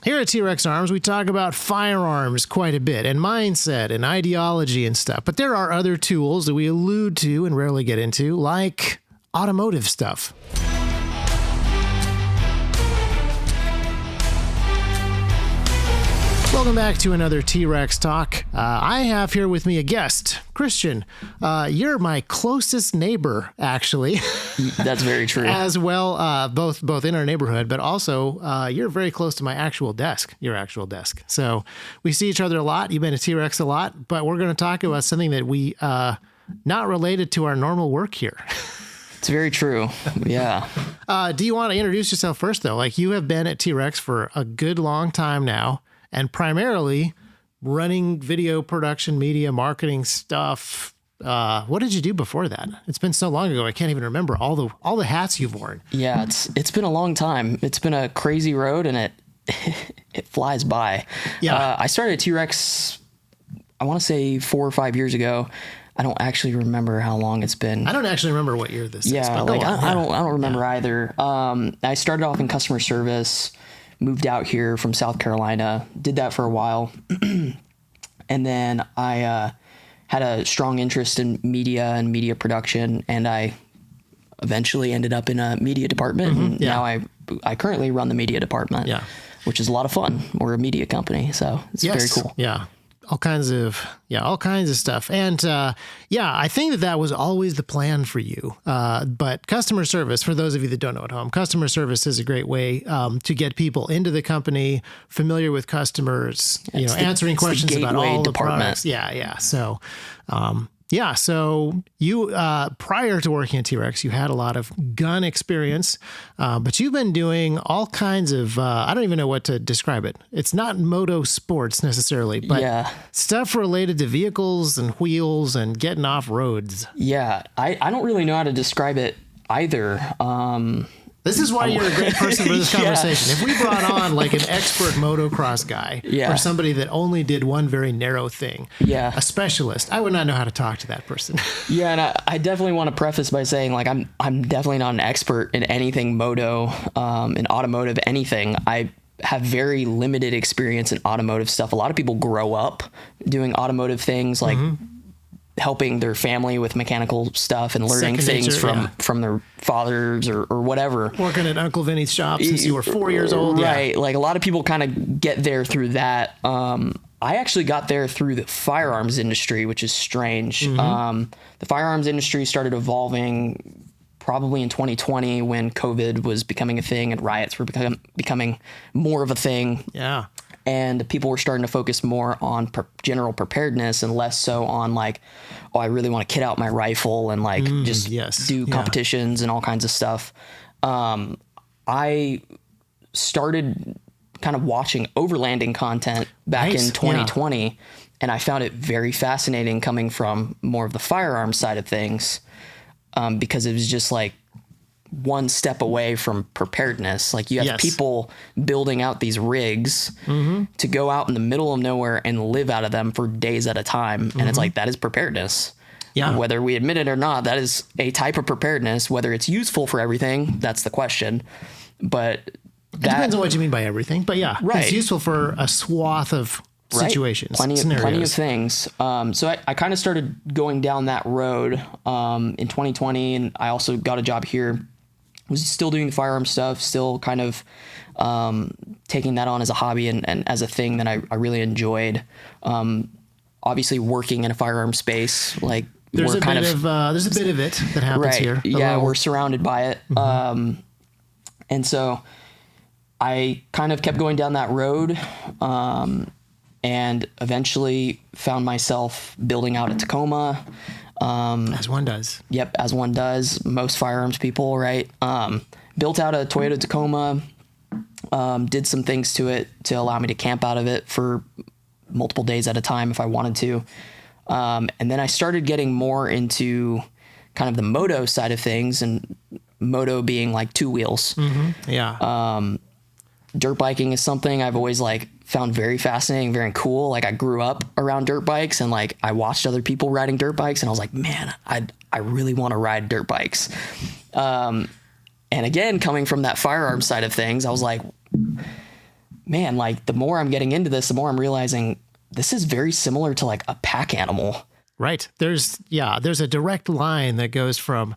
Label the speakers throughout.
Speaker 1: Here at T-Rex Arms, we talk about firearms quite a bit and mindset and ideology and stuff. But there are other tools that we allude to and rarely get into, like automotive stuff. Welcome back to another T-Rex Talk. I have here with me a guest, Christian. You're my closest neighbor, actually.
Speaker 2: That's very true.
Speaker 1: As well, both in our neighborhood, but also you're very close to my actual desk, your actual desk. So we see each other a lot. You've been at T-Rex a lot, but we're going to talk about something that we not related to our normal work here.
Speaker 2: It's very true. Yeah.
Speaker 1: Do you want to introduce yourself first, though? Like, you have been at T-Rex for a good long time now, and primarily running video production, media, marketing stuff. What did you do before that? It's been so long ago, I can't even remember all the hats you've worn.
Speaker 2: Yeah, it's been a long time. It's been a crazy road, and it flies by.
Speaker 1: Yeah.
Speaker 2: I started at T-Rex, I want to say 4 or 5 years ago. I don't actually remember how long it's been.
Speaker 1: I don't actually remember what year this is.
Speaker 2: Yeah, like I don't remember either. I started off in customer service. Moved out here from South Carolina, did that for a while. And then I had a strong interest in media and media production, and I eventually ended up in a media department. And now I currently run the media department, which is a lot of fun. We're a media company, so it's very cool.
Speaker 1: Yeah. All kinds of stuff. And I think that was always the plan for you. But customer service, for those of you that don't know at home, customer service is a great way to get people into the company, familiar with customers, answering questions about all the products. Yeah. So, so you, prior to working at T-Rex, you had a lot of gun experience, but you've been doing all kinds of, I don't even know what to describe it. It's not moto sports necessarily, but stuff related to vehicles and wheels and getting off roads.
Speaker 2: Yeah. I don't really know how to describe it either.
Speaker 1: This is why you're a great person for this conversation. If we brought on like an expert motocross guy or somebody that only did one very narrow thing, a specialist, I would not know how to talk to that person.
Speaker 2: And I definitely want to preface by saying, like, I'm definitely not an expert in anything moto, in automotive, anything. I have very limited experience in automotive stuff. A lot of people grow up doing automotive things, like helping their family with mechanical stuff and learning things from their fathers or whatever.
Speaker 1: Working at Uncle Vinny's shop since you were 4 years old.
Speaker 2: Right. Like, a lot of people kind of get there through that. I actually got there through the firearms industry, which is strange. The firearms industry started evolving probably in 2020 when COVID was becoming a thing and riots were becoming more of a thing. Yeah. And people were starting to focus more on general preparedness and less so on, like, oh, I really want to kit out my rifle and like do competitions and all kinds of stuff. I started kind of watching overlanding content back in 2020, and I found it very fascinating coming from more of the firearms side of things, because it was just like one step away from preparedness. Like, you have people building out these rigs to go out in the middle of nowhere and live out of them for days at a time. And it's like, that is preparedness. Yeah. Whether we admit it or not, that is a type of preparedness. Whether it's useful for everything, that's the question. But
Speaker 1: it depends on what you mean by everything. But it's useful for a swath of situations,
Speaker 2: plenty of things. So I kind of started going down that road in 2020, and I also got a job here. Was still doing the firearm stuff, still kind of taking that on as a hobby and as a thing that I really enjoyed. Obviously, working in a firearm space, like,
Speaker 1: there's a bit of it that happens here.
Speaker 2: We're surrounded by it. And so I kind of kept going down that road, and eventually found myself building out a Tacoma.
Speaker 1: As one does.
Speaker 2: Yep, as one does. Most firearms people, right? Built out a Toyota Tacoma, did some things to it to allow me to camp out of it for multiple days at a time if I wanted to. And then I started getting more into kind of the moto side of things, and moto being like two wheels. Dirt biking is something I've always like found very fascinating, very cool. Like, I grew up around dirt bikes, and like I watched other people riding dirt bikes, and I was like, man, I really want to ride dirt bikes. And again, coming from that firearm side of things, I was like, man, like the more I'm getting into this, the more I'm realizing this is very similar to like a pack animal.
Speaker 1: Right. There's a direct line that goes from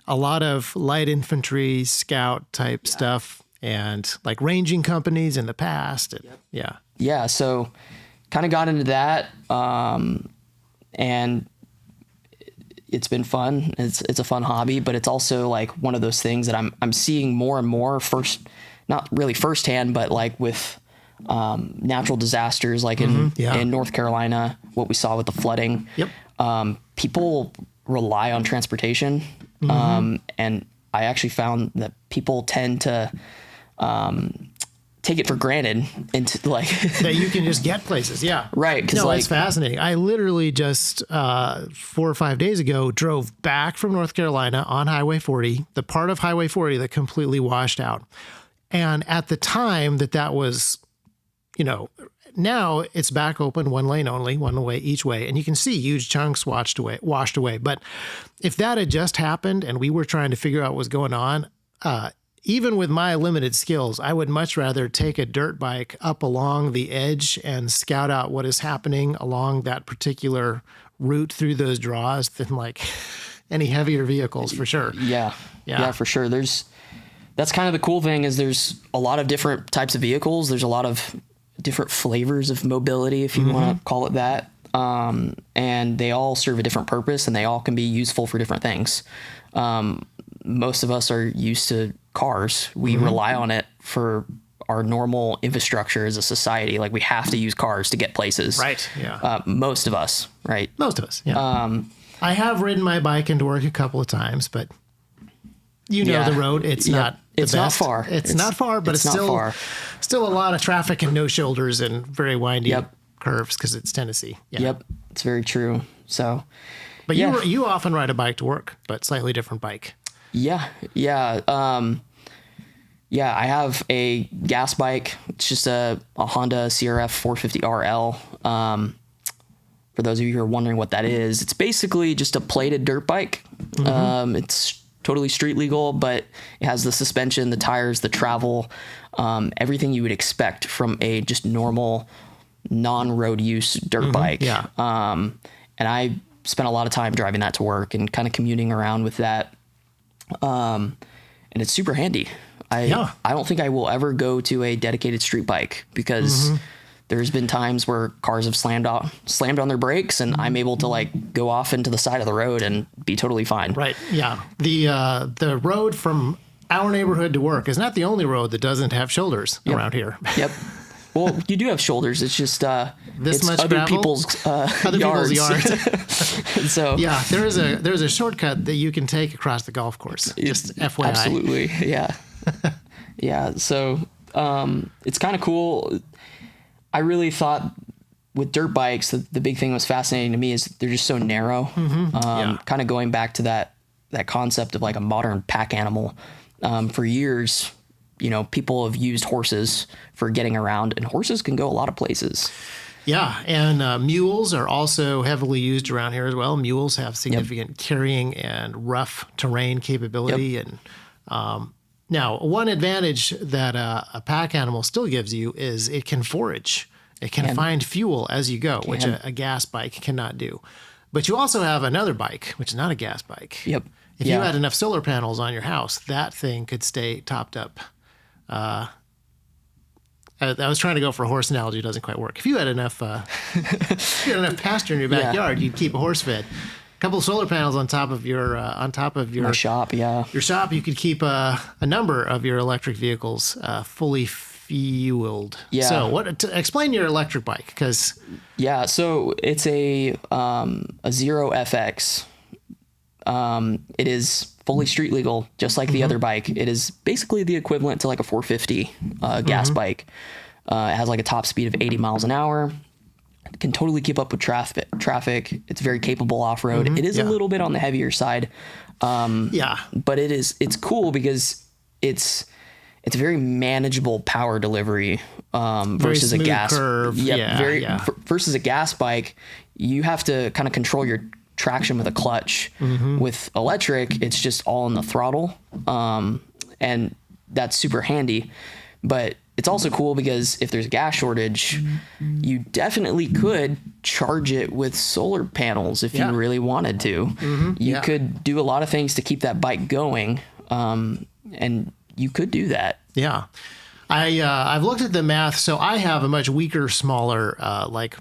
Speaker 1: a lot of light infantry, scout type stuff, and like ranging companies in the past. And,
Speaker 2: Yeah. So kind of got into that. And it's been fun. It's a fun hobby, but it's also like one of those things that I'm seeing more and more not really firsthand, but like with natural disasters, like in North Carolina, what we saw with the flooding.
Speaker 1: Yep.
Speaker 2: People rely on transportation, and I actually found that people tend to take it for granted into like
Speaker 1: that you can just get places. Yeah.
Speaker 2: Right.
Speaker 1: No, it's fascinating. I literally just 4 or 5 days ago drove back from North Carolina on Highway 40, the part of Highway 40 that completely washed out. And at the time that was, now it's back open, one lane only, one way each way. And you can see huge chunks washed away. But if that had just happened and we were trying to figure out what was going on, even with my limited skills, I would much rather take a dirt bike up along the edge and scout out what is happening along that particular route through those draws than like any heavier vehicles for sure.
Speaker 2: Yeah, for sure. That's kind of the cool thing is there's a lot of different types of vehicles. There's a lot of different flavors of mobility, if you want to call it that. And they all serve a different purpose and they all can be useful for different things. Most of us are used to cars. We rely on it for our normal infrastructure as a society. Like we have to use cars to get places.
Speaker 1: Right. Yeah.
Speaker 2: Most of us, right?
Speaker 1: Most of us. Yeah. I have ridden my bike into work a couple of times, but the road, it's not the
Speaker 2: it's
Speaker 1: best.
Speaker 2: Not far.
Speaker 1: It's not far, but it's still a lot of traffic and no shoulders and very windy curves because it's Tennessee. Yeah.
Speaker 2: Yep. It's very true. So,
Speaker 1: but you often ride a bike to work, but slightly different bike.
Speaker 2: Yeah. I have a gas bike. It's just a Honda CRF 450 RL. For those of you who are wondering what that is, it's basically just a plated dirt bike. It's totally street legal, but it has the suspension, the tires, the travel, everything you would expect from a just normal non-road use dirt bike.
Speaker 1: Yeah.
Speaker 2: And I spent a lot of time driving that to work and kind of commuting around with that. And it's super handy. I don't think I will ever go to a dedicated street bike because there's been times where cars have slammed on their brakes and I'm able to like go off into the side of the road and be totally fine.
Speaker 1: Right. Yeah. The road from our neighborhood to work is not the only road that doesn't have shoulders around here.
Speaker 2: Yep. Well, you do have shoulders. It's just
Speaker 1: this much
Speaker 2: other
Speaker 1: gravel?
Speaker 2: People's
Speaker 1: People's
Speaker 2: yards. So
Speaker 1: yeah, there's a shortcut that you can take across the golf course. Just FYI.
Speaker 2: Absolutely. Yeah. Yeah. So it's kind of cool. I really thought with dirt bikes, the big thing that was fascinating to me is they're just so narrow. Kind of going back to that concept of like a modern pack animal. For years, people have used horses for getting around, and horses can go a lot of places.
Speaker 1: Yeah, and mules are also heavily used around here as well. Mules have significant carrying and rough terrain capability. And now, one advantage that a pack animal still gives you is it can forage. It can find fuel as you go, which a gas bike cannot do. But you also have another bike, which is not a gas bike.
Speaker 2: Yep.
Speaker 1: If you had enough solar panels on your house, that thing could stay topped up. I was trying to go for a horse analogy. It doesn't quite work. If you had enough, pasture in your backyard, you'd keep a horse fed. A couple of solar panels on top of your
Speaker 2: My shop. Yeah.
Speaker 1: Your shop, you could keep a number of your electric vehicles fully fueled. Yeah. So explain your electric bike, because
Speaker 2: so it's a Zero FX. It is fully street legal, just like the other bike. It is basically the equivalent to like a 450 gas bike. It has like a top speed of 80 miles an hour. It can totally keep up with traffic. It's very capable off-road. It is a little bit on the heavier side. But it's cool because it's a very manageable power delivery versus a gas
Speaker 1: curve.
Speaker 2: Versus a gas bike. You have to kind of control your traction with a clutch. With electric, it's just all in the throttle, and that's super handy. But it's also cool because if there's a gas shortage, you definitely could charge it with solar panels if you really wanted to. You could do a lot of things to keep that bike going, and you could do that.
Speaker 1: Yeah. I've looked at the math. So I have a much weaker, smaller, like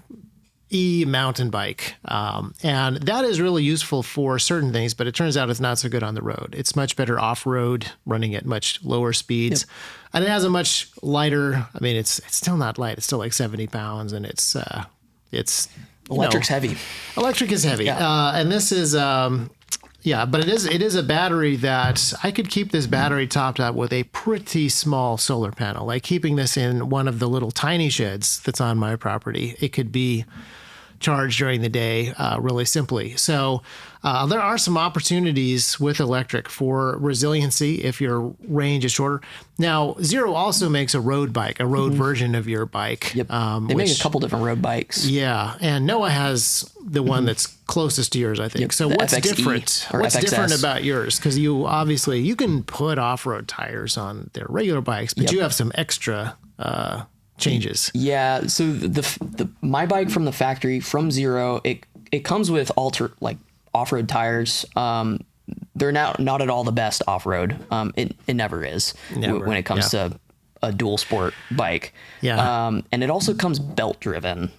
Speaker 1: mountain bike. And that is really useful for certain things, but it turns out it's not so good on the road. It's much better off-road, running at much lower speeds. And it has a much lighter, I mean, it's still not light. It's still like 70 pounds, and it's
Speaker 2: Electric's heavy.
Speaker 1: Electric is heavy. And this is, but it is a battery that I could keep this battery topped up with a pretty small solar panel, like keeping this in one of the little tiny sheds that's on my property. It could be charged during the day really simply. So there are some opportunities with electric for resiliency if your range is shorter. Now, Zero also makes a road bike, a road version of your bike.
Speaker 2: They make a couple different road bikes.
Speaker 1: Yeah, and Noah has the one that's closest to yours, I think. So what's
Speaker 2: FXE
Speaker 1: different? What's
Speaker 2: FXS.
Speaker 1: different about yours? Because you can put off-road tires on their regular bikes, but you have some extra changes.
Speaker 2: Yeah. So my bike from the factory from Zero, it comes with off-road tires. They're not at all the best off-road. It never is when it comes to a dual sport bike.
Speaker 1: Yeah.
Speaker 2: And it also comes belt driven.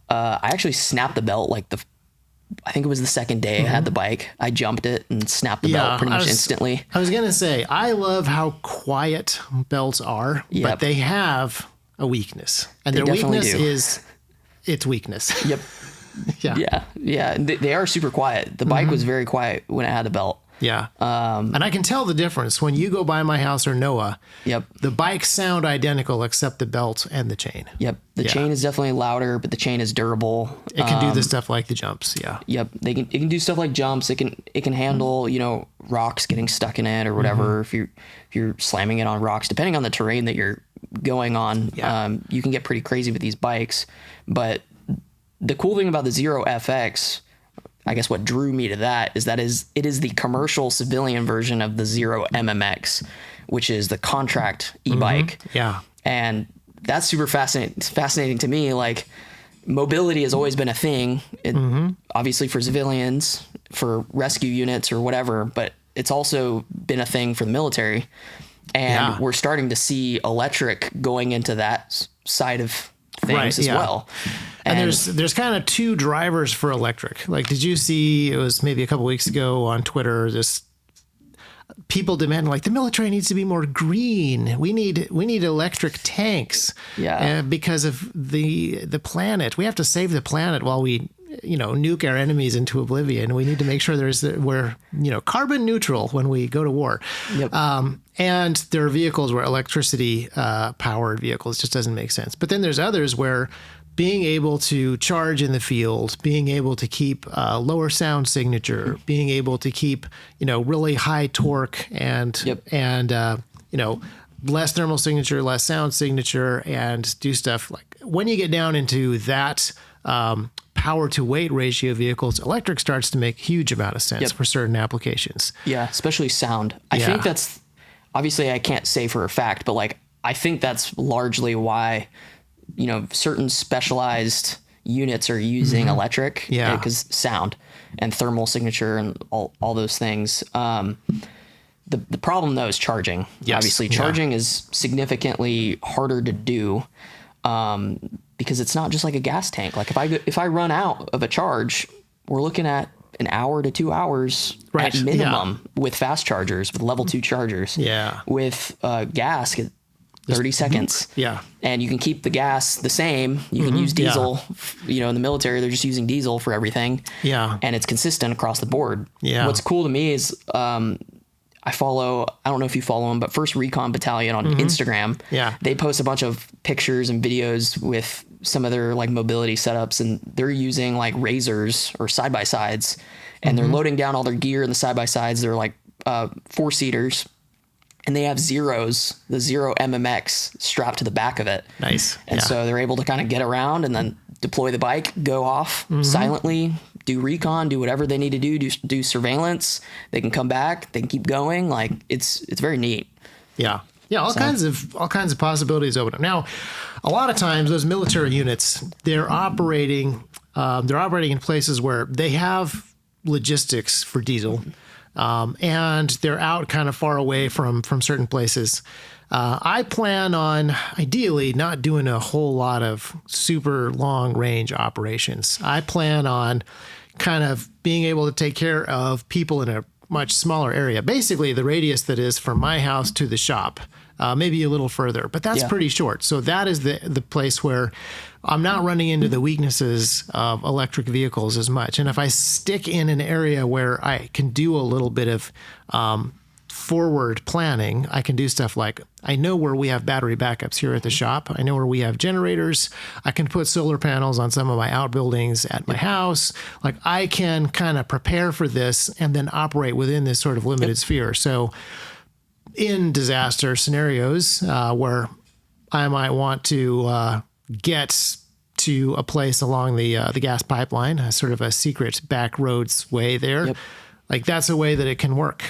Speaker 2: I actually snapped the belt I think it was the second day I had the bike. I jumped it and snapped the belt pretty much instantly.
Speaker 1: I was going to say, I love how quiet belts are, but they have a weakness. And their weakness is its weakness.
Speaker 2: Yep. Yeah. They are super quiet. The bike was very quiet when it had the belt.
Speaker 1: Yeah. And I can tell the difference when you go by my house or Noah.
Speaker 2: Yep.
Speaker 1: The bikes sound identical except the belt and the chain.
Speaker 2: Yep. The chain is definitely louder, but the chain is durable.
Speaker 1: It can do the stuff like the jumps. Yeah.
Speaker 2: Yep. It can do stuff like jumps. It can handle, rocks getting stuck in it or whatever. If you're slamming it on rocks, depending on the terrain that you're going on, you can get pretty crazy with these bikes. But the cool thing about the Zero FX, I guess what drew me to that is it is the commercial civilian version of the Zero MMX, which is the contract e-bike.
Speaker 1: Yeah.
Speaker 2: And that's super fascinating to me. Like, mobility has always been a thing, obviously for civilians, for rescue units or whatever, but it's also been a thing for the military. And we're starting to see electric going into that side of things as well.
Speaker 1: And there's kind of two drivers for electric. Like, did you see, it was maybe a couple weeks ago on Twitter, just people demanding, like, the military needs to be more green. We need electric tanks because of the planet. We have to save the planet while we, nuke our enemies into oblivion. We need to make sure we're carbon neutral when we go to war.
Speaker 2: Yep.
Speaker 1: And there are vehicles where electricity powered vehicles just doesn't make sense. But then there's others where being able to charge in the field, being able to keep lower sound signature, being able to keep, really high torque and less thermal signature, less sound signature, and do stuff like, when you get down into that power to weight ratio vehicles, electric starts to make a huge amount of sense for certain applications.
Speaker 2: Yeah, especially sound. I think that's, obviously I can't say for a fact, but I think that's largely why, certain specialized units are using electric, because sound and thermal signature and all those things. The problem though is charging. Yes. Obviously charging is significantly harder to do, because it's not just like a gas tank. Like if I run out of a charge, we're looking at an hour to 2 hours at minimum with fast chargers, with level 2 chargers.
Speaker 1: Yeah.
Speaker 2: With gas, 30 seconds.
Speaker 1: Yeah.
Speaker 2: And you can keep the gas the same. You can use diesel. In the military, they're just using diesel for everything.
Speaker 1: Yeah.
Speaker 2: And it's consistent across the board.
Speaker 1: Yeah.
Speaker 2: What's cool to me is I don't know if you follow them, but First Recon Battalion on Instagram.
Speaker 1: Yeah.
Speaker 2: They post a bunch of pictures and videos with some of their mobility setups, and they're using razors or side-by-sides, and they're loading down all their gear in the side-by-sides. They're 4-seaters, and they have Zeros, the Zero MMX strapped to the back of it.
Speaker 1: Nice.
Speaker 2: And so they're able to kind of get around and then deploy the bike, go off silently, do recon, do whatever they need to do surveillance. They can come back, they can keep going. It's very neat.
Speaker 1: Yeah. Yeah. All kinds of possibilities open up. Now, a lot of times those military units, they're operating in places where they have logistics for diesel, and they're out kind of far away from certain places. I plan on ideally not doing a whole lot of super long range operations. I plan on kind of being able to take care of people in a much smaller area. Basically, the radius that is from my house to the shop, maybe a little further, but that's pretty short. So that is the place where I'm not running into the weaknesses of electric vehicles as much. And if I stick in an area where I can do a little bit of forward planning, I can do stuff like, I know where we have battery backups here at the shop. I know where we have generators. I can put solar panels on some of my outbuildings at my house. Like, I can kind of prepare for this and then operate within this sort of limited sphere. So in disaster scenarios where I might want to get to a place along the gas pipeline, a sort of a secret back roads way there, like that's a way that it can work.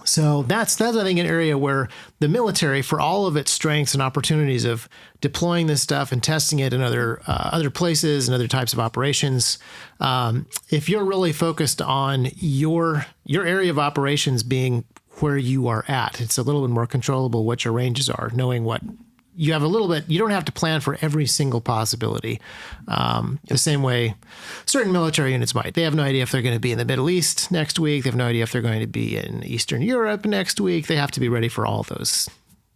Speaker 1: So that's I think an area where the military, for all of its strengths and opportunities of deploying this stuff and testing it in other places and other types of operations, if you're really focused on your area of operations being where you are at, it's a little bit more controllable what your ranges are, knowing what you have a little bit, you don't have to plan for every single possibility. The same way certain military units might. They have no idea if they're going to be in the Middle East next week. They have no idea if they're going to be in Eastern Europe next week. They have to be ready for all those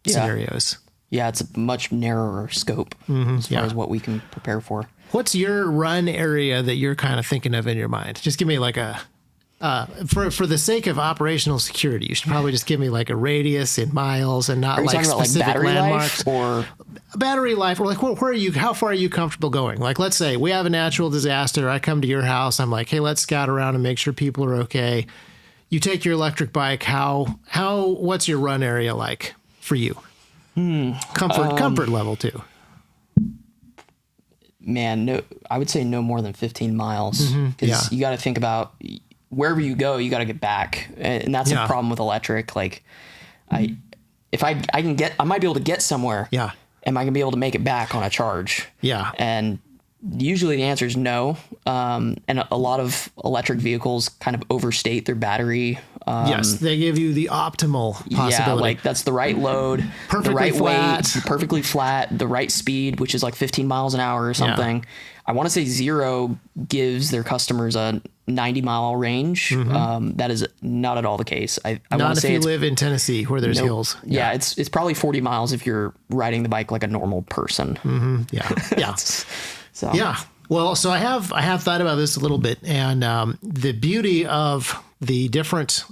Speaker 1: scenarios. Yeah,
Speaker 2: it's a much narrower scope as far as what we can prepare for.
Speaker 1: What's your run area that you're kind of thinking of in your mind? Just give me like a... for the sake of operational security, you should probably just give me like a radius in miles and not like specific
Speaker 2: battery
Speaker 1: landmarks.
Speaker 2: Life or
Speaker 1: battery life, or like where are you? How far are you comfortable going? Like, let's say we have a natural disaster. I come to your house. I'm like, hey, let's scout around and make sure people are okay. You take your electric bike. What's your run area like for you? Comfort level too.
Speaker 2: Man, no, I would say no more than 15 miles because you got to think about. Wherever you go, you got to get back. And that's a problem with electric. Like I might be able to get somewhere.
Speaker 1: Yeah.
Speaker 2: Am I going to be able to make it back on a charge?
Speaker 1: Yeah.
Speaker 2: And usually the answer is no. And a lot of electric vehicles kind of overstate their battery.
Speaker 1: Yes. They give you the optimal possibility.
Speaker 2: Yeah. Like that's the right load,
Speaker 1: perfectly
Speaker 2: the right
Speaker 1: flat.
Speaker 2: weight, perfectly flat, the right speed, which is like 15 miles an hour or something. Yeah. I want to say Zero gives their customers a 90-mile range. That is not at all the case. I
Speaker 1: not if you live in Tennessee where there's hills.
Speaker 2: Yeah, it's probably 40 miles if you're riding the bike like a normal person.
Speaker 1: Yeah.
Speaker 2: So
Speaker 1: yeah. Well, so I have thought about this a little bit, and the beauty of the different.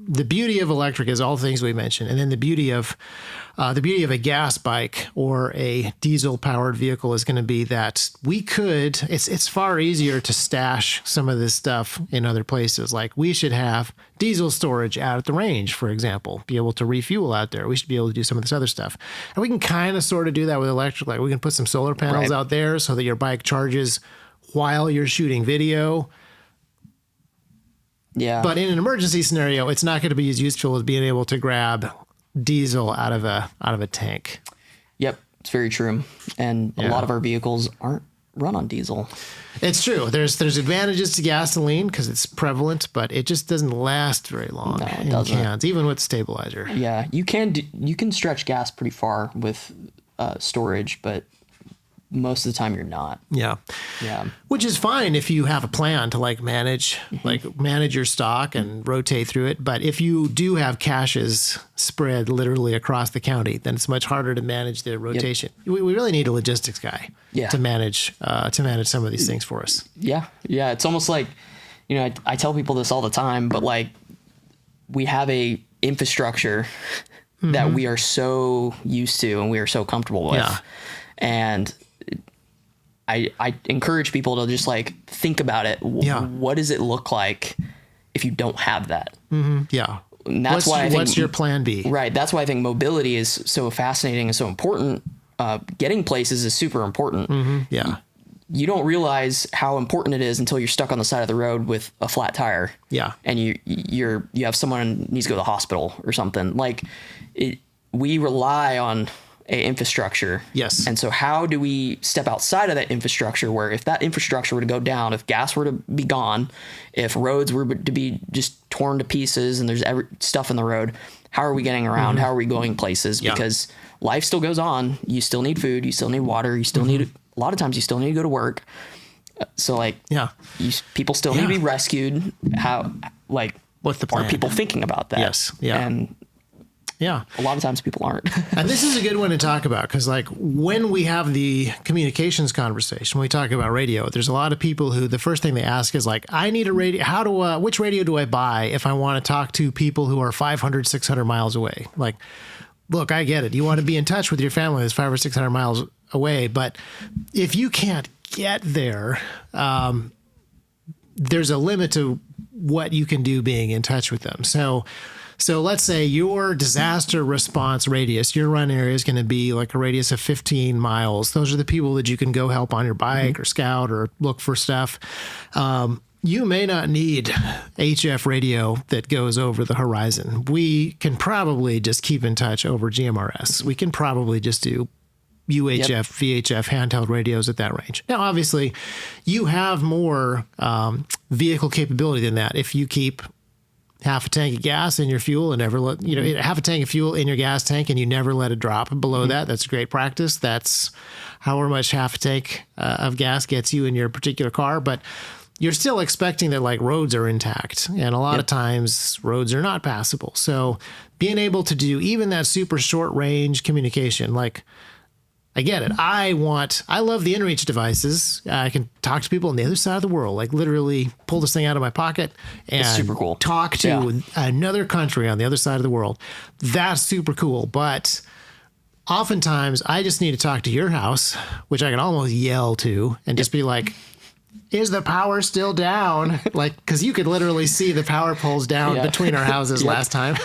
Speaker 1: The beauty of electric is all the things we mentioned, and then the beauty of a gas bike or a diesel-powered vehicle is going to be that we could. It's far easier to stash some of this stuff in other places. Like we should have diesel storage out at the range, for example, be able to refuel out there. We should be able to do some of this other stuff, and we can kind of sort of do that with electric. Like we can put some solar panels out there so that your bike charges while you're shooting video.
Speaker 2: Yeah.
Speaker 1: But in an emergency scenario, it's not going to be as useful as being able to grab diesel out of a tank.
Speaker 2: Yep, it's very true. And a lot of our vehicles aren't run on diesel.
Speaker 1: It's true. There's advantages to gasoline because it's prevalent, but it just doesn't last very long in cans, even with stabilizer.
Speaker 2: Yeah, you can stretch gas pretty far with storage, but most of the time you're not.
Speaker 1: Yeah. Which is fine if you have a plan to manage your stock and rotate through it. But if you do have caches spread literally across the county, then it's much harder to manage the rotation. Yep. We really need a logistics guy to manage some of these things for us.
Speaker 2: Yeah. It's almost like, I tell people this all the time, but we have a infrastructure that we are so used to and we are so comfortable with. Yeah. And I encourage people to just think about it. What does it look like if you don't have that? Mm-hmm. Yeah. And that's
Speaker 1: what's your plan B?
Speaker 2: Right. That's why I think mobility is so fascinating and so important. Getting places is super important.
Speaker 1: Mm-hmm. Yeah.
Speaker 2: You don't realize how important it is until you're stuck on the side of the road with a flat tire.
Speaker 1: Yeah.
Speaker 2: And you have someone who needs to go to the hospital or something. we rely on a infrastructure.
Speaker 1: Yes.
Speaker 2: And so how do we step outside of that infrastructure, where if that infrastructure were to go down, if gas were to be gone, if roads were to be just torn to pieces and there's stuff in the road, how are we getting around? How are we going places?
Speaker 1: Yeah.
Speaker 2: Because life still goes on. You still need food. You still need water. You still need, a lot of times you still need to go to work. So like, people still need to be rescued. How, like,
Speaker 1: what's the plan?
Speaker 2: Are people thinking about that?
Speaker 1: Yes. Yeah.
Speaker 2: And
Speaker 1: yeah,
Speaker 2: a lot of times people aren't.
Speaker 1: And this is a good one to talk about, because like when we have the communications conversation, when we talk about radio, there's a lot of people who the first thing they ask is like, I need a radio. Which radio do I buy if I want to talk to people who are 500, 600 miles away? Like, look, I get it. You want to be in touch with your family that's 500 or 600 miles away. But if you can't get there, there's a limit to what you can do being in touch with them. So let's say your disaster response radius, your run area is going to be like a radius of 15 miles. Those are the people that you can go help on your bike or scout or look for stuff. You may not need HF radio that goes over the horizon. We can probably just keep in touch over GMRS. We can probably just do UHF, VHF handheld radios at that range. Now, obviously, you have more vehicle capability than that if you keep half a tank of gas in your fuel and never let, half a tank of fuel in your gas tank and you never let it drop below that. That's great practice. That's however much half a tank of gas gets you in your particular car. But you're still expecting that like roads are intact. And a lot of times roads are not passable. So being able to do even that super short range communication, like, I get it. I love the inReach devices. I can talk to people on the other side of the world, like literally pull this thing out of my pocket and
Speaker 2: it's super cool.
Speaker 1: Talk to another country on the other side of the world. That's super cool. But oftentimes I just need to talk to your house, which I can almost yell to and just be like, is the power still down? Like, because you could literally see the power poles down between our houses last time.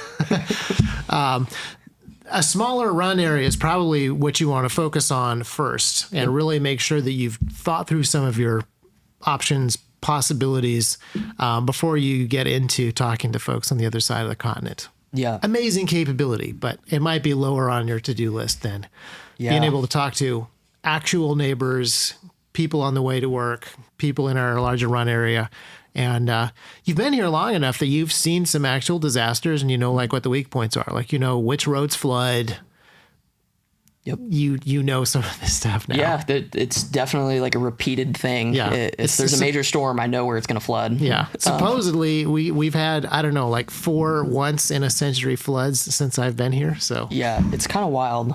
Speaker 1: A smaller run area is probably what you want to focus on first and really make sure that you've thought through some of your options, possibilities, before you get into talking to folks on the other side of the continent.
Speaker 2: Yeah.
Speaker 1: Amazing capability, but it might be lower on your to-do list than being able to talk to actual neighbors, people on the way to work, people in our larger run area. And you've been here long enough that you've seen some actual disasters and you know like what the weak points are. Like, which roads flood.
Speaker 2: Yep.
Speaker 1: You know some of this stuff now.
Speaker 2: Yeah, it's definitely like a repeated thing.
Speaker 1: Yeah.
Speaker 2: If there's a major storm, I know where it's going to flood.
Speaker 1: Yeah. Supposedly, we've had, I don't know, like 4 once in a century floods since I've been here. So
Speaker 2: yeah, it's kind of wild.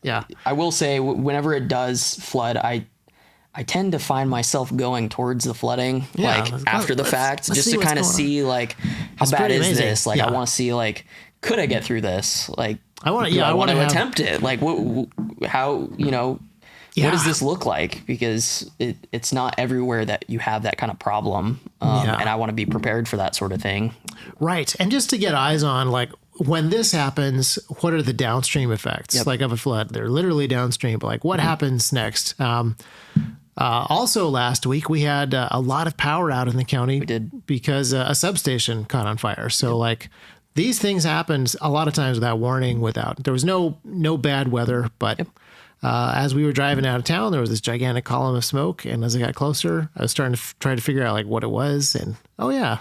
Speaker 1: Yeah.
Speaker 2: I will say, whenever it does flood, I tend to find myself going towards the flooding, after the fact, just to kind of see like how bad is this? Like, I want to see like, could I get through this? Like, I want to attempt it. Like, what does this look like? Because it's not everywhere that you have that kind of problem, and I want to be prepared for that sort of thing.
Speaker 1: Right, and just to get eyes on like, when this happens, what are the downstream effects like of a flood? They're literally downstream, but like what happens next? Also last week we had a lot of power out in the county.
Speaker 2: We did.
Speaker 1: Because a substation caught on fire. So like these things happened a lot of times without warning, there was no bad weather, but as we were driving out of town, there was this gigantic column of smoke. And as I got closer, I was starting to try to figure out like what it was. And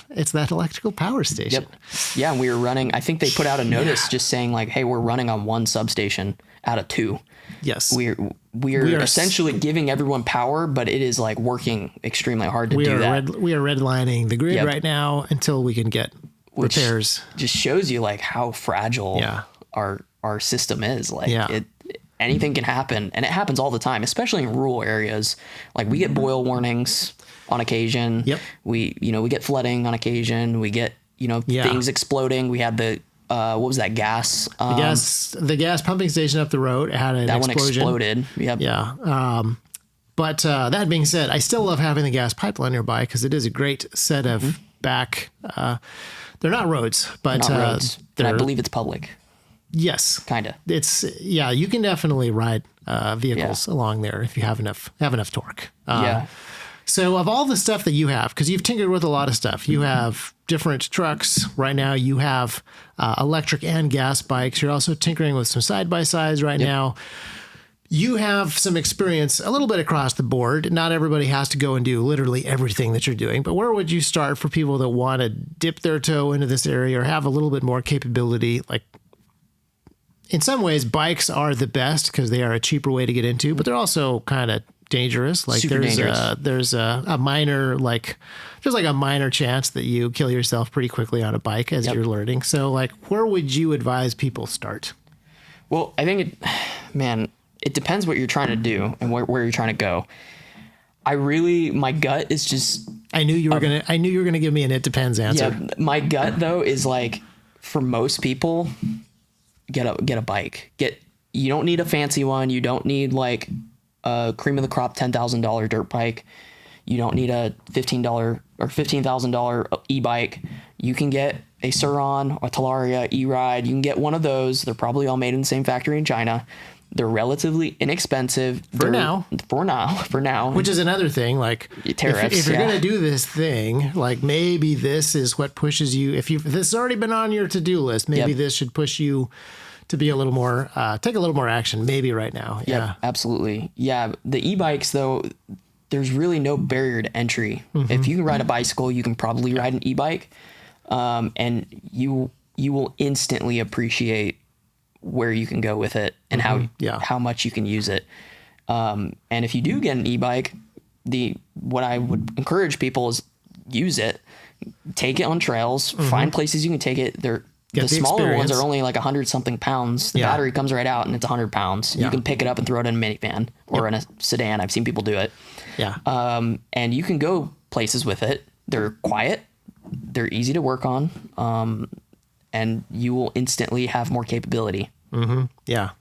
Speaker 1: it's that electrical power station.
Speaker 2: Yep. Yeah. And we were running, I think they put out a notice just saying like, hey, we're running on 1 substation out of 2.
Speaker 1: Yes.
Speaker 2: We are essentially giving everyone power, but it is like working extremely hard to do that.
Speaker 1: We are redlining the grid right now until we can get repairs.
Speaker 2: Just shows you like how fragile our system is. Like anything can happen, and it happens all the time, especially in rural areas. Like we get boil warnings on occasion. Yep. We get flooding on occasion. We get, things exploding. We had the what was that gas?
Speaker 1: The gas pumping station up the road had an explosion.
Speaker 2: One exploded. Yep.
Speaker 1: Yeah. But that being said, I still love having the gas pipeline nearby because it is a great set of back. They're not roads, but
Speaker 2: not roads. And I believe it's public.
Speaker 1: Yes,
Speaker 2: kind of.
Speaker 1: It's you can definitely ride vehicles along there if you have enough torque. So of all the stuff that you have, because you've tinkered with a lot of stuff, you have different trucks right now. You have electric and gas bikes. You're also tinkering with some side-by-sides right now. You have some experience a little bit across the board. Not everybody has to go and do literally everything that you're doing, but where would you start for people that want to dip their toe into this area or have a little bit more capability? Like, in some ways, bikes are the best because they are a cheaper way to get into, but they're also kind of dangerous. Like there's a minor, like there's like a minor chance that you kill yourself pretty quickly on a bike as you're learning. So like, where would you advise people start?
Speaker 2: Well, I think it depends what you're trying to do and where you're trying to go. My gut is just,
Speaker 1: I knew you were going to give me an it depends answer.
Speaker 2: Yeah, my gut though is like, for most people, get a bike. You don't need a fancy one. You don't need like a cream of the crop $10,000 dirt bike. You don't need a $15 or $15,000 e-bike. You can get a Sur-Ron, a Talaria, e-Ride. You can get one of those. They're probably all made in the same factory in China. They're relatively inexpensive
Speaker 1: for now.
Speaker 2: Which
Speaker 1: is another thing. Like
Speaker 2: tariffs,
Speaker 1: if you're going to do this thing, like maybe this is what pushes you. If this has already been on your to-do list, maybe this should push you to be a little more, take a little more action, maybe right now. Yeah,
Speaker 2: absolutely. Yeah. The e-bikes though, there's really no barrier to entry. If you can ride a bicycle, you can probably ride an e-bike. And you will instantly appreciate where you can go with it and how much you can use it. And if you do get an e-bike, what I would encourage people is use it, take it on trails, find places you can take it. The smaller ones are only like 100 something pounds. The battery comes right out and it's 100 pounds. You can pick it up and throw it in a minivan or in a sedan. I've seen people do it.
Speaker 1: Yeah.
Speaker 2: And you can go places with it. They're quiet. They're easy to work on. And you will instantly have more capability.
Speaker 1: Yeah.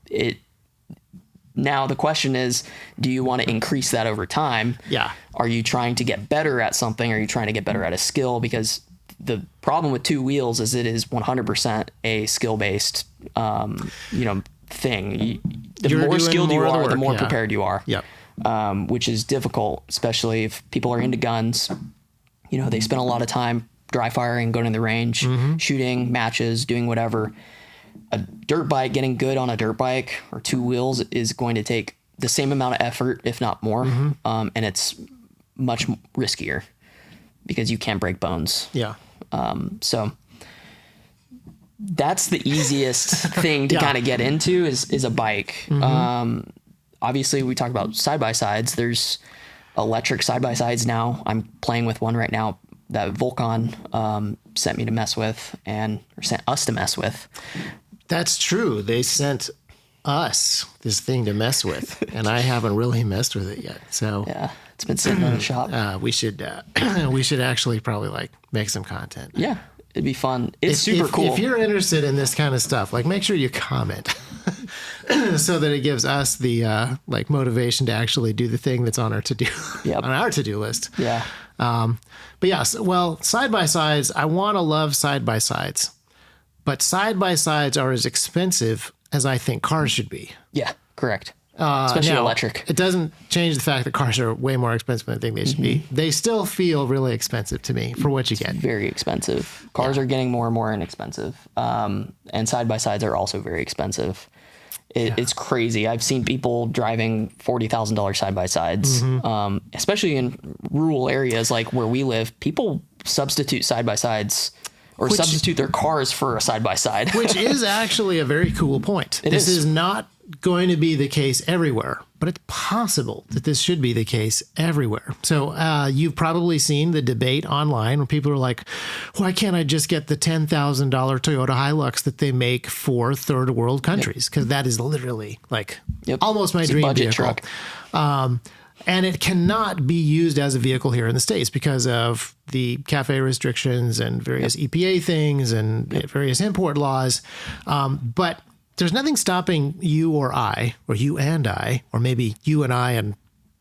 Speaker 2: Now the question is, do you want to increase that over time?
Speaker 1: Yeah.
Speaker 2: Are you trying to get better at something? Are you trying to get better at a skill? Because the problem with two wheels is it is 100% a skill-based, thing. The more skilled you are, the more prepared you are.
Speaker 1: Yep.
Speaker 2: Which is difficult, especially if people are into guns. They spend a lot of time dry firing, going to the range, shooting matches, doing whatever. A dirt bike, getting good on a dirt bike or two wheels is going to take the same amount of effort, if not more. And it's much riskier because you can't break bones.
Speaker 1: Yeah.
Speaker 2: So that's the easiest thing to kind of get into is a bike. Obviously we talked about side-by-sides. There's electric side-by-sides now. I'm playing with one right now that Volcon sent me to mess with or sent us to mess with.
Speaker 1: That's true. They sent us this thing to mess with, and I haven't really messed with it yet. So
Speaker 2: yeah, it's been sitting in the shop.
Speaker 1: We should actually probably like make some content.
Speaker 2: Yeah, it'd be fun. It's super cool.
Speaker 1: If you're interested in this kind of stuff, like make sure you comment so that it gives us the like motivation to actually do the thing that's on our to-do list.
Speaker 2: Yeah.
Speaker 1: But yes, well, side-by-sides, I want to love side-by-sides, but side-by-sides are as expensive as I think cars should be.
Speaker 2: Yeah, correct. Especially electric.
Speaker 1: It doesn't change the fact that cars are way more expensive than I think they should be. They still feel really expensive to me for what you get.
Speaker 2: Very expensive. Cars are getting more and more inexpensive. And side-by-sides are also very expensive. It's crazy. I've seen people driving $40,000 side-by-sides, especially in rural areas like where we live. People substitute side-by-sides or substitute their cars for a side-by-side. Which
Speaker 1: is actually a very cool point. This is not going to be the case everywhere, but it's possible that this should be the case everywhere. So you've probably seen the debate online where people are like, why can't I just get the $10,000 Toyota Hilux that they make for third world countries? Because that is literally like almost my dream
Speaker 2: budget
Speaker 1: vehicle.
Speaker 2: Truck.
Speaker 1: And it cannot be used as a vehicle here in the States because of the CAFE restrictions and various EPA things and various import laws. But there's nothing stopping you or I, or you and I, or maybe you and I and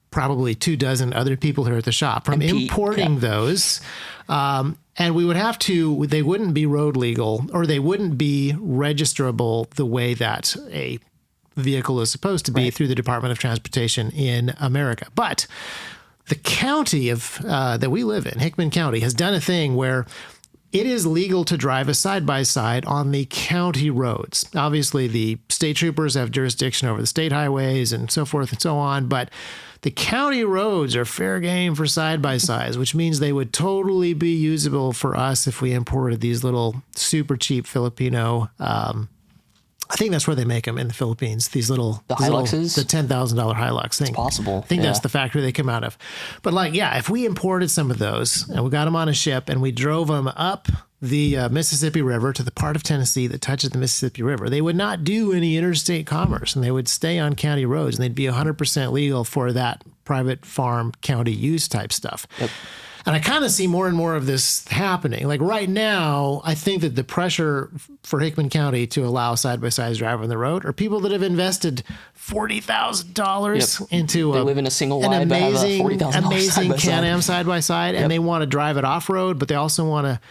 Speaker 1: probably 24 other people here at the shop from importing those. And we would have to, they wouldn't be road legal or they wouldn't be registerable the way that a vehicle is supposed to be through the Department of Transportation in America. But the county of that we live in, Hickman County, has done a thing where it is legal to drive a side-by-side on the county roads. Obviously, the state troopers have jurisdiction over the state highways and so forth and so on, but the county roads are fair game for side-by-sides, which means they would totally be usable for us if we imported these little super cheap Filipino, I think that's where they make them in the Philippines. These little
Speaker 2: Hiluxes,
Speaker 1: the $10,000 Hilux thing.
Speaker 2: It's possible.
Speaker 1: I think that's the factory they come out of. But like, yeah, if we imported some of those and we got them on a ship and we drove them up the Mississippi River to the part of Tennessee that touches the Mississippi River, they would not do any interstate commerce and they would stay on county roads and they'd be 100% legal for that private farm county use type stuff.
Speaker 2: Yep.
Speaker 1: And I kind of see more and more of this happening. Like right now, I think that the pressure for Hickman County to allow side-by-sides drive on the road are people that have invested $40,000 into
Speaker 2: they live in a single
Speaker 1: an
Speaker 2: wide,
Speaker 1: amazing
Speaker 2: $40,000
Speaker 1: Can-Am side-by-side, and they want to drive it off-road, but they also want to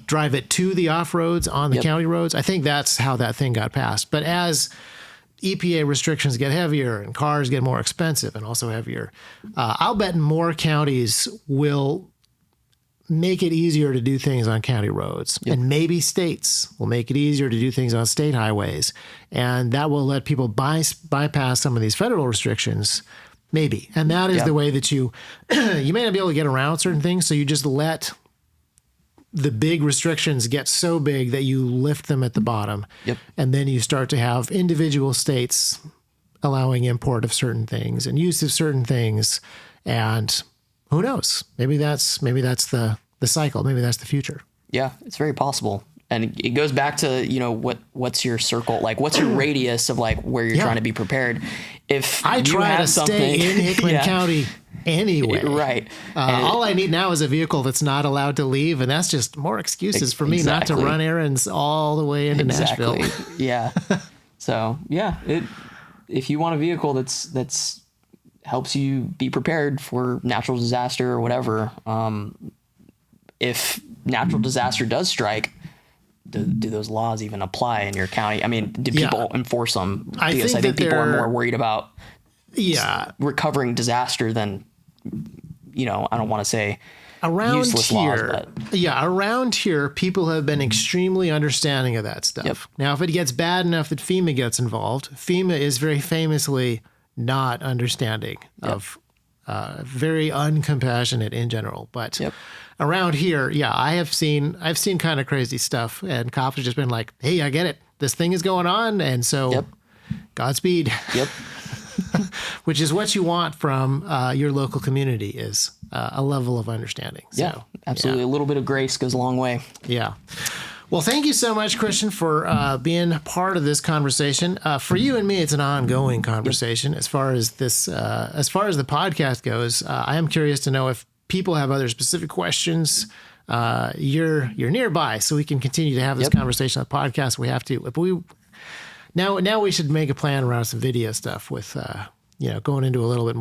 Speaker 1: drive it to the off-roads on the county roads. I think that's how that thing got passed. But as EPA restrictions get heavier and cars get more expensive and also heavier, I'll bet more counties will make it easier to do things on county roads. And maybe states will make it easier to do things on state highways. And that will let people bypass some of these federal restrictions, maybe. And that is the way that you may not be able to get around certain things, so you just let the big restrictions get so big that you lift them at the bottom. And then you start to have individual states allowing import of certain things and use of certain things. And who knows? Maybe that's the cycle. Maybe that's the future.
Speaker 2: Yeah, it's very possible. And it goes back to, you know, what's your circle? Like, what's your radius of like where you're trying to be prepared? If
Speaker 1: I try to stay in Hickman County anyway.
Speaker 2: Right.
Speaker 1: All I need now is a vehicle that's not allowed to leave. And that's just more excuses for me not to run errands all the way into Nashville.
Speaker 2: Yeah. So yeah, if you want a vehicle that's helps you be prepared for natural disaster or whatever. If natural disaster does strike, do those laws even apply in your county? I mean, do people enforce them? Because I think people are more worried about recovering disaster than, you know, I don't want to say
Speaker 1: around
Speaker 2: useless
Speaker 1: here.
Speaker 2: laws, but
Speaker 1: Around here, people have been extremely understanding of that stuff. Now, if it gets bad enough that FEMA gets involved, FEMA is very famously not understanding of very uncompassionate in general. But around here, I've seen kind of crazy stuff, and cops have just been like, hey, I get it. This thing is going on. And so Godspeed. Which is what you want from your local community is a level of understanding. So,
Speaker 2: absolutely. A little bit of grace goes a long way. Yeah.
Speaker 1: Well, thank you so much, Christian, for being part of this conversation. For you and me, it's an ongoing conversation. As far as this, as far as the podcast goes, I am curious to know if people have other specific questions. You're nearby, so we can continue to have this conversation on the podcast. We have to. If we now we should make a plan around some video stuff with going into a little bit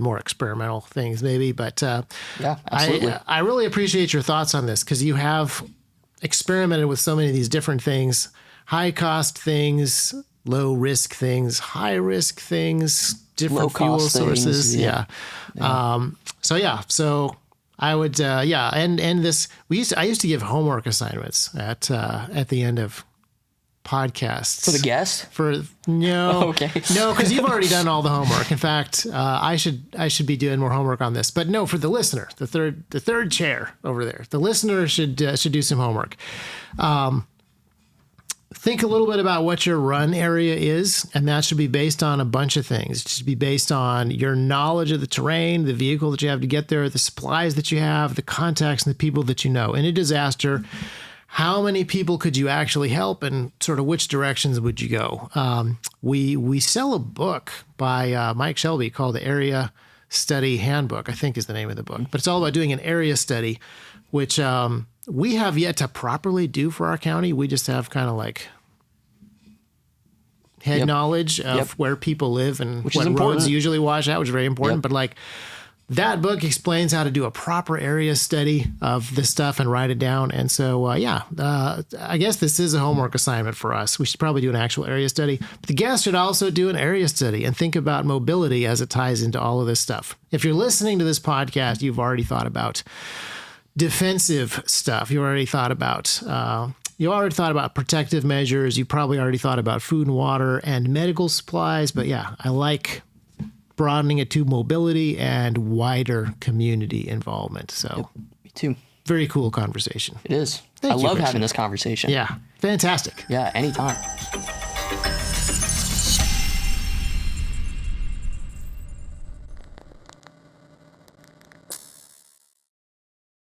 Speaker 1: more experimental things, maybe. But
Speaker 2: absolutely.
Speaker 1: I really appreciate your thoughts on this because you have experimented with so many of these different things, high cost things, low risk things, high risk things, different fuel sources. So I would, and this, I used to give homework assignments at the end of podcasts.
Speaker 2: For the guest?
Speaker 1: No,
Speaker 2: okay.
Speaker 1: No, because you've already done all the homework. In fact, I should be doing more homework on this. But no, for the listener, the third chair over there, the listener should do some homework. Think a little bit about what your run area is, and that should be based on a bunch of things. It should be based on your knowledge of the terrain, the vehicle that you have to get there, the supplies that you have, the contacts and the people that you know. In a disaster, how many people could you actually help, and sort of which directions would you go? We sell a book by Mike Shelby called the Area Study Handbook, I think is the name of the book. But it's all about doing an area study, which we have yet to properly do for our county. We just have kind of like head knowledge of where people live and what roads usually wash out, which is very important. But like that book explains how to do a proper area study of this stuff and write it down. And so, I guess this is a homework assignment for us. We should probably do an actual area study. But the guest should also do an area study and think about mobility as it ties into all of this stuff. If you're listening to this podcast, you've already thought about defensive stuff. You already thought about protective measures. You probably already thought about food and water and medical supplies. But yeah, I like broadening it to mobility and wider community involvement. So,
Speaker 2: yep, me too.
Speaker 1: Very cool conversation.
Speaker 2: It is.
Speaker 1: Thank
Speaker 2: I
Speaker 1: you,
Speaker 2: love
Speaker 1: Christian.
Speaker 2: having this conversation.
Speaker 1: Yeah, fantastic.
Speaker 2: Yeah, anytime.